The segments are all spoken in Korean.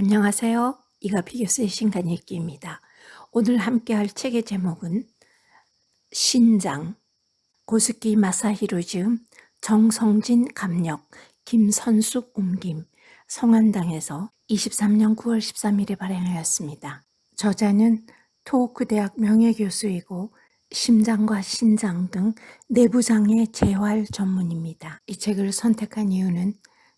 안녕하세요. 이가피겨스의 신간 읽기입니다. 오늘 함께할 책의 제목은 신장, 고스키 마사히로 지음, 정성진 감력, 김선숙 옮김, 성안당에서 23년 9월 13일에 발행하였습니다. 저자는 토호쿠대학 명예교수이고 심장과 신장 등 내부장애 재활 전문입니다. 이 책을 선택한 이유는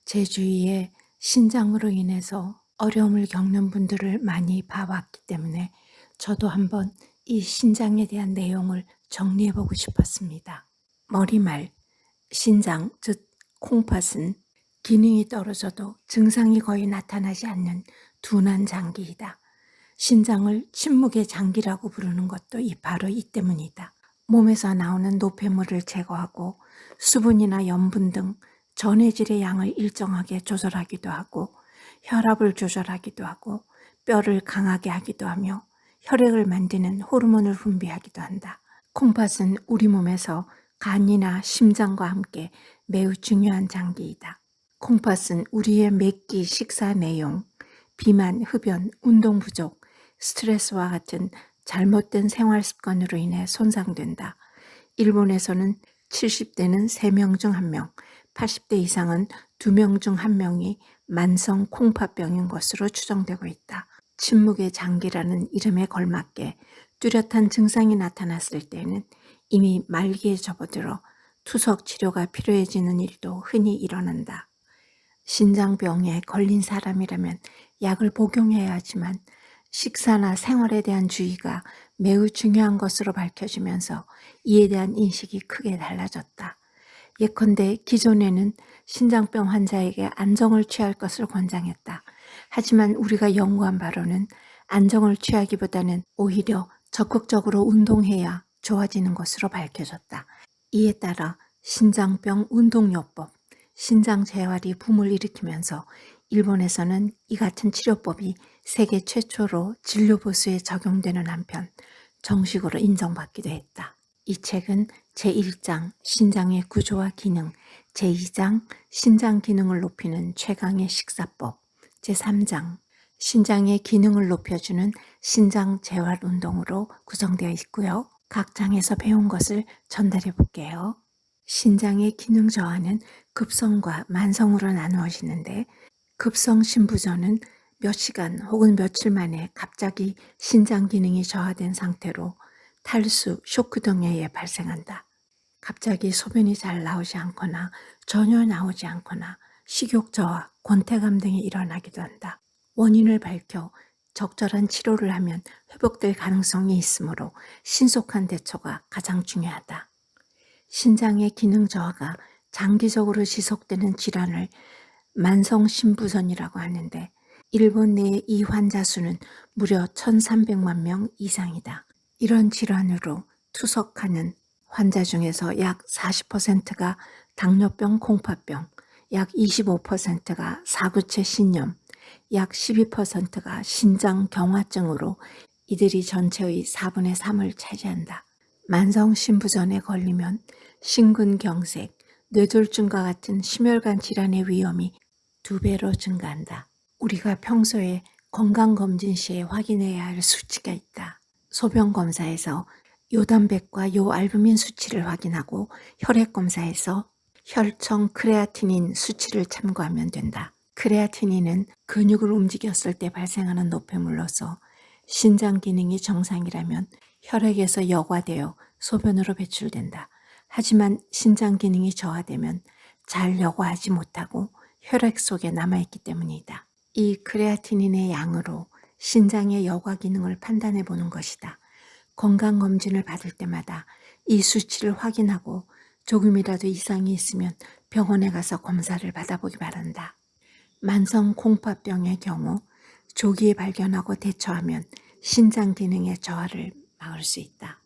제 주위에 신장으로 인해서 어려움을 겪는 분들을 많이 봐왔기 때문에 저도 한번 이 신장에 대한 내용을 정리해보고 싶었습니다. 머리말, 신장, 즉 콩팥은 기능이 떨어져도 증상이 거의 나타나지 않는 둔한 장기이다. 신장을 침묵의 장기라고 부르는 것도 바로 이 때문이다. 몸에서 나오는 노폐물을 제거하고 수분이나 염분 등 전해질의 양을 일정하게 조절하기도 하고 혈압을 조절하기도 하고 뼈를 강하게 하기도 하며 혈액을 만드는 호르몬을 분비하기도 한다. 콩팥은 우리 몸에서 간이나 심장과 함께 매우 중요한 장기이다. 콩팥은 우리의 매끼, 식사 내용, 비만, 흡연, 운동 부족, 스트레스와 같은 잘못된 생활 습관으로 인해 손상된다. 일본에서는 70대는 3명 중 1명, 80대 이상은 2명 중 1명이 만성 콩팥병인 것으로 추정되고 있다. 침묵의 장기라는 이름에 걸맞게 뚜렷한 증상이 나타났을 때는 이미 말기에 접어들어 투석 치료가 필요해지는 일도 흔히 일어난다. 신장병에 걸린 사람이라면 약을 복용해야 하지만 식사나 생활에 대한 주의가 매우 중요한 것으로 밝혀지면서 이에 대한 인식이 크게 달라졌다. 예컨대 기존에는 신장병 환자에게 안정을 취할 것을 권장했다. 하지만 우리가 연구한 바로는 안정을 취하기보다는 오히려 적극적으로 운동해야 좋아지는 것으로 밝혀졌다. 이에 따라 신장병 운동요법, 신장재활이 붐을 일으키면서 일본에서는 이 같은 치료법이 세계 최초로 진료보수에 적용되는 한편 정식으로 인정받기도 했다. 이 책은 제1장 신장의 구조와 기능, 제2장 신장 기능을 높이는 최강의 식사법, 제3장 신장의 기능을 높여주는 신장 재활 운동으로 구성되어 있고요. 각 장에서 배운 것을 전달해 볼게요. 신장의 기능 저하는 급성과 만성으로 나누어지는데 급성 신부전은 몇 시간 혹은 며칠 만에 갑자기 신장 기능이 저하된 상태로 탈수, 쇼크 등에 의해 발생한다. 갑자기 소변이 잘 나오지 않거나 전혀 나오지 않거나 식욕 저하, 권태감 등이 일어나기도 한다. 원인을 밝혀 적절한 치료를 하면 회복될 가능성이 있으므로 신속한 대처가 가장 중요하다. 신장의 기능 저하가 장기적으로 지속되는 질환을 만성신부전이라고 하는데 일본 내의 이 환자 수는 무려 1,300만 명 이상이다. 이런 질환으로 투석하는 환자 중에서 약 40%가 당뇨병, 콩팥병, 약 25%가 사구체 신염, 약 12%가 신장 경화증으로 이들이 전체의 4분의 3을 차지한다. 만성신부전에 걸리면 심근경색, 뇌졸중과 같은 심혈관 질환의 위험이 2배로 증가한다. 우리가 평소에 건강검진 시에 확인해야 할 수치가 있다. 소변검사에서 요단백과 요알부민 수치를 확인하고 혈액검사에서 혈청 크레아티닌 수치를 참고하면 된다. 크레아티닌은 근육을 움직였을 때 발생하는 노폐물로서 신장 기능이 정상이라면 혈액에서 여과되어 소변으로 배출된다. 하지만 신장 기능이 저하되면 잘 여과하지 못하고 혈액 속에 남아있기 때문이다. 이 크레아티닌의 양으로 신장의 여과 기능을 판단해 보는 것이다. 건강검진을 받을 때마다 이 수치를 확인하고 조금이라도 이상이 있으면 병원에 가서 검사를 받아보기 바란다. 만성 콩팥병의 경우 조기에 발견하고 대처하면 신장 기능의 저하를 막을 수 있다.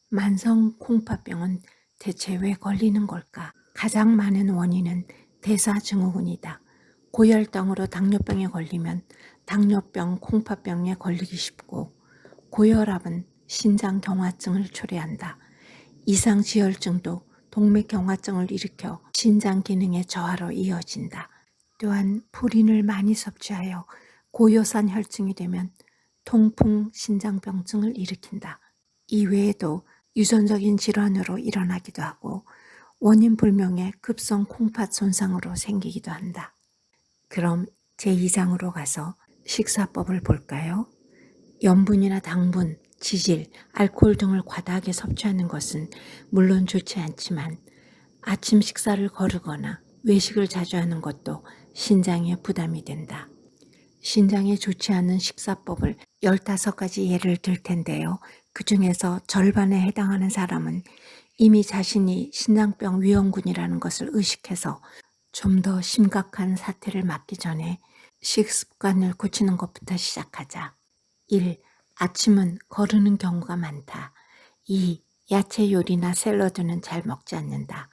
만성 콩팥병은 대체 왜 걸리는 걸까? 가장 많은 원인은 대사증후군이다. 고혈당으로 당뇨병에 걸리면 당뇨병, 콩팥병에 걸리기 쉽고 고혈압은 신장 경화증을 초래한다. 이상지혈증도 동맥 경화증을 일으켜 신장 기능의 저하로 이어진다. 또한 프린을 많이 섭취하여 고요산 혈증이 되면 통풍 신장병증을 일으킨다. 이외에도 유전적인 질환으로 일어나기도 하고 원인 불명의 급성 콩팥 손상으로 생기기도 한다. 그럼 제2장으로 가서 식사법을 볼까요? 염분이나 당분, 지질, 알코올 등을 과다하게 섭취하는 것은 물론 좋지 않지만 아침 식사를 거르거나 외식을 자주 하는 것도 신장에 부담이 된다. 신장에 좋지 않은 식사법을 15가지 예를 들 텐데요. 그 중에서 절반에 해당하는 사람은 이미 자신이 신장병 위험군이라는 것을 의식해서 좀 더 심각한 사태를 맞기 전에 식습관을 고치는 것부터 시작하자. 1. 아침은 거르는 경우가 많다. 2. 야채 요리나 샐러드는 잘 먹지 않는다.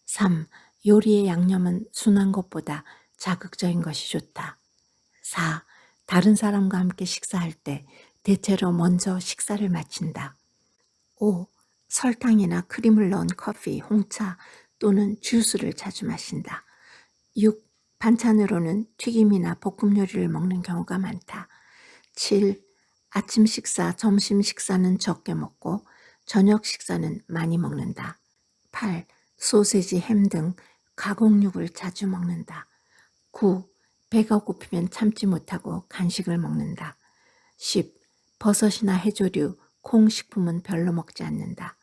3. 요리의 양념은 순한 것보다 자극적인 것이 좋다. 4. 다른 사람과 함께 식사할 때 대체로 먼저 식사를 마친다. 5. 설탕이나 크림을 넣은 커피, 홍차 또는 주스를 자주 마신다. 6. 반찬으로는 튀김이나 볶음 요리를 먹는 경우가 많다. 7. 아침 식사, 점심 식사는 적게 먹고 저녁 식사는 많이 먹는다. 8. 소세지, 햄 등 가공육을 자주 먹는다. 9. 배가 고프면 참지 못하고 간식을 먹는다. 10. 버섯이나 해조류, 콩 식품은 별로 먹지 않는다.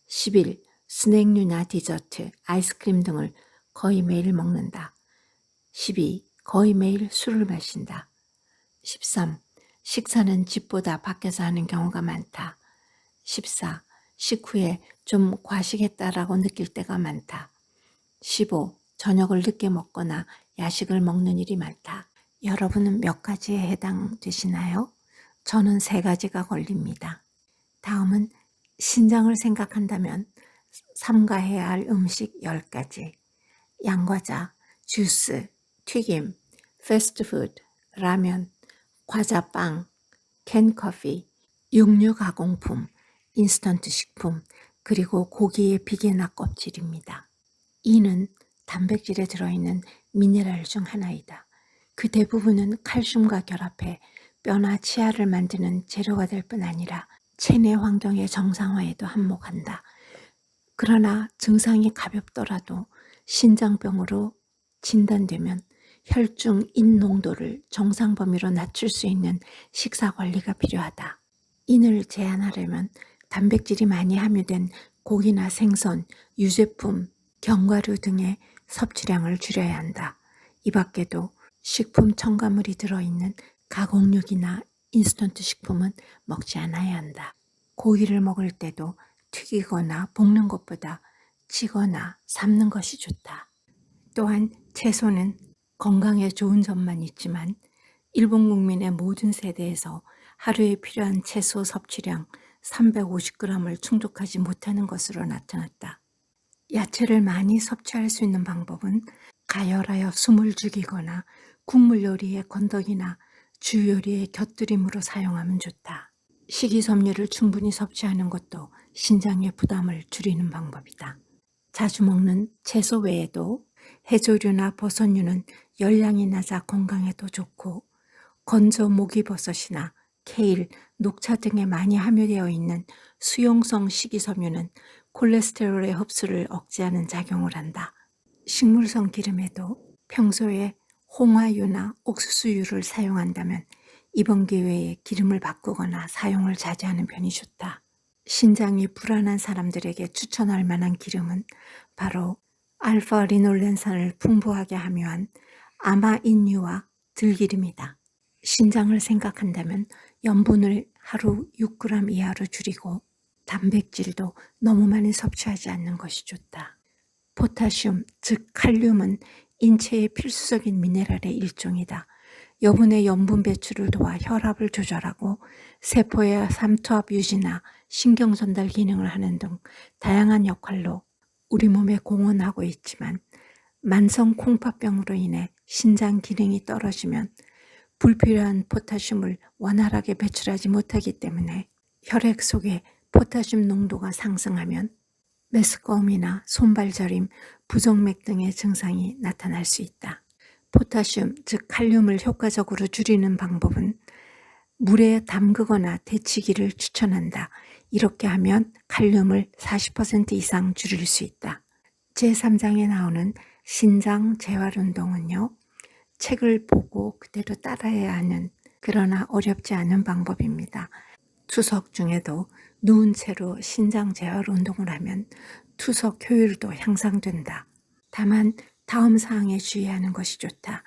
11. 스낵류나 디저트, 아이스크림 등을 거의 매일 먹는다. 12. 거의 매일 술을 마신다. 13. 식사는 집보다 밖에서 하는 경우가 많다. 14. 식후에 좀 과식했다라고 느낄 때가 많다. 15. 저녁을 늦게 먹거나 야식을 먹는 일이 많다. 여러분은 몇 가지에 해당되시나요? 저는 3가지가 걸립니다. 다음은 신장을 생각한다면 삼가해야 할 음식 10가지. 양과자, 주스, 튀김, 패스트푸드, 라면, 과자, 빵, 캔커피, 육류 가공품, 인스턴트 식품, 그리고 고기의 비계나 껍질입니다. 이는 단백질에 들어있는 미네랄 중 하나이다. 그 대부분은 칼슘과 결합해 뼈나 치아를 만드는 재료가 될 뿐 아니라 체내 환경의 정상화에도 한몫한다. 그러나 증상이 가볍더라도 신장병으로 진단되면 혈중 인 농도를 정상 범위로 낮출 수 있는 식사 관리가 필요하다. 인을 제한하려면 단백질이 많이 함유된 고기나 생선, 유제품, 견과류 등의 섭취량을 줄여야 한다. 이 밖에도 식품 첨가물이 들어있는 가공육이나 인스턴트 식품은 먹지 않아야 한다. 고기를 먹을 때도 튀기거나 볶는 것보다 찌거나 삶는 것이 좋다. 또한 채소는 건강에 좋은 점만 있지만 일본 국민의 모든 세대에서 하루에 필요한 채소 섭취량 350g을 충족하지 못하는 것으로 나타났다. 야채를 많이 섭취할 수 있는 방법은 가열하여 숨을 죽이거나 국물 요리의 건더기나 주 요리의 곁들임으로 사용하면 좋다. 식이섬유를 충분히 섭취하는 것도 신장의 부담을 줄이는 방법이다. 자주 먹는 채소 외에도 해조류나 버섯류는 열량이 낮아 건강에도 좋고 건조 목이버섯이나 케일, 녹차 등에 많이 함유되어 있는 수용성 식이섬유는 콜레스테롤의 흡수를 억제하는 작용을 한다. 식물성 기름에도 평소에 홍화유나 옥수수유를 사용한다면 이번 기회에 기름을 바꾸거나 사용을 자제하는 편이 좋다. 신장이 불안한 사람들에게 추천할 만한 기름은 바로 알파 리놀렌산을 풍부하게 함유한 아마인유와 들기름이다. 신장을 생각한다면 염분을 하루 6g 이하로 줄이고 단백질도 너무 많이 섭취하지 않는 것이 좋다. 포타슘, 즉 칼륨은 인체의 필수적인 미네랄의 일종이다. 여분의 염분 배출을 도와 혈압을 조절하고 세포의 삼투압 유지나 신경 전달 기능을 하는 등 다양한 역할로 우리 몸에 공헌하고 있지만 만성 콩팥병으로 인해 신장 기능이 떨어지면 불필요한 포타슘을 원활하게 배출하지 못하기 때문에 혈액 속에 포타슘 농도가 상승하면 메스꺼움이나 손발 저림, 부정맥 등의 증상이 나타날 수 있다. 포타슘, 즉 칼륨을 효과적으로 줄이는 방법은 물에 담그거나 데치기를 추천한다. 이렇게 하면 칼륨을 40% 이상 줄일 수 있다. 제3장에 나오는 신장 재활운동은요, 책을 보고 그대로 따라해야 하는, 그러나 어렵지 않은 방법입니다. 투석 중에도 누운 채로 신장 재활운동을 하면 투석 효율도 향상된다. 다만 다음 사항에 주의하는 것이 좋다.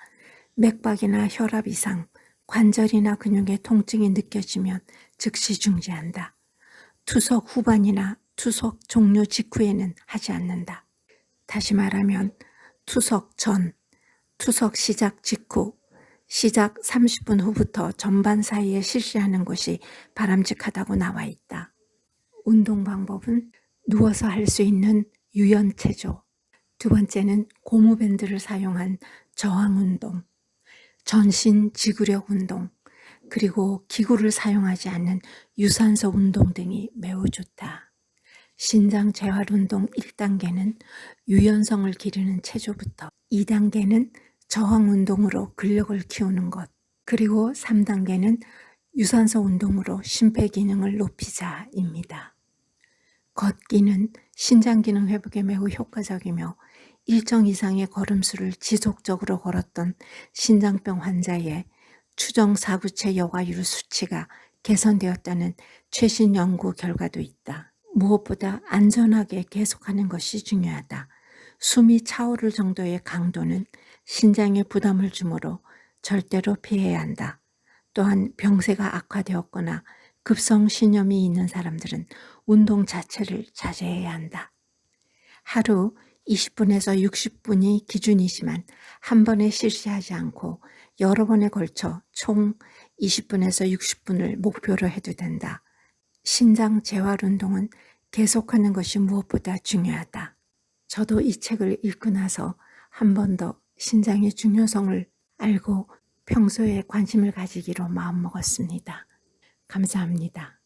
맥박이나 혈압 이상, 관절이나 근육의 통증이 느껴지면 즉시 중지한다. 투석 후반이나 투석 종료 직후에는 하지 않는다. 다시 말하면 투석 전, 투석 시작 직후, 시작 30분 후부터 전반 사이에 실시하는 것이 바람직하다고 나와 있다. 운동 방법은 누워서 할 수 있는 유연체조, 두 번째는 고무밴드를 사용한 저항운동, 전신 지구력 운동, 그리고 기구를 사용하지 않는 유산소 운동 등이 매우 좋다. 신장 재활운동 1단계는 유연성을 기르는 체조부터, 2단계는 저항운동으로 근력을 키우는 것, 그리고 3단계는 유산소 운동으로 심폐기능을 높이자입니다. 걷기는 신장기능 회복에 매우 효과적이며 일정 이상의 걸음수를 지속적으로 걸었던 신장병 환자의 추정 사구체 여과율 수치가 개선되었다는 최신 연구 결과도 있다. 무엇보다 안전하게 계속하는 것이 중요하다. 숨이 차오를 정도의 강도는 신장에 부담을 주므로 절대로 피해야 한다. 또한 병세가 악화되었거나 급성신염이 있는 사람들은 운동 자체를 자제해야 한다. 하루 20분에서 60분이 기준이지만 한 번에 실시하지 않고 여러 번에 걸쳐 총 20분에서 60분을 목표로 해도 된다. 신장 재활운동은 계속하는 것이 무엇보다 중요하다. 저도 이 책을 읽고 나서 한 번 더 신장의 중요성을 알고 평소에 관심을 가지기로 마음먹었습니다. 감사합니다.